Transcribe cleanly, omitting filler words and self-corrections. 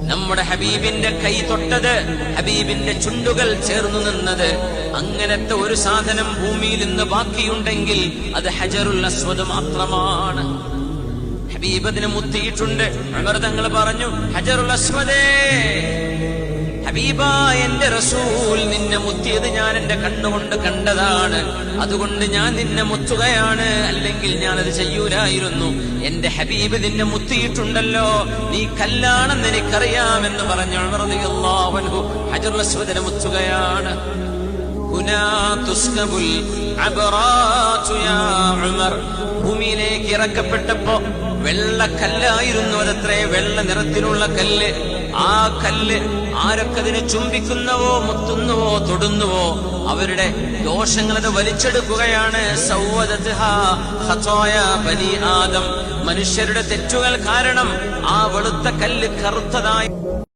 നമ്മുടെ ഹബീബിന്റെ കൈ തൊട്ടത്, ഹബീബിന്റെ ചുണ്ടുകൾ ചേർന്നു നിന്നത്, അങ്ങനത്തെ ഒരു സാധനം ഭൂമിയിൽ ഇന്ന് ബാക്കിയുണ്ടെങ്കിൽ അത് ഹജറുൽ അസ്വദ് മാത്രമാണ്. ഹബീബ് അതിനെ മുത്തിയിട്ടുണ്ട്. ഉമർ തങ്ങൾ പറഞ്ഞു, ഹജറുൽ അസ്വദേ, ഹബീബായ എന്റെ റസൂൽ നിന്നെ മുത്തിയത് ഞാൻ എന്റെ കണ്ണുകൊണ്ട് കണ്ടതാണ്, അതുകൊണ്ട് ഞാൻ നിന്നെ മുത്തുകയാണ്, അല്ലെങ്കിൽ ഞാനത് ചെയ്യൂലായിരുന്നു. എന്റെ ഹബീബ് നിന്നെ മുത്തിയിട്ടുണ്ടല്ലോ, നീ കല്ലാണെന്ന് എനിക്കറിയാമെന്ന് പറഞ്ഞു ഉമർ റളിയല്ലാഹു അൻഹു ഹജറുൽ അസ്വദിനെ മുത്തുകയാണ്. ഭൂമിയിലേക്ക് ഇറക്കപ്പെട്ടപ്പോ വെള്ളക്കല്ലായിരുന്നു അതത്രേ, വെള്ള നിറത്തിലുള്ള കല്ല്. ആ കല്ല് ആരൊക്കെ അതിനെ ചുംബിക്കുന്നുവോ, മുത്തുന്നുവോ, തൊടുന്നുവോ അവരുടെ ദോഷങ്ങളത് വലിച്ചെടുക്കുകയാണ്. ബനി ആദം, മനുഷ്യരുടെ തെറ്റുകൾ കാരണം ആ വെളുത്ത കല്ല് കറുത്തതായി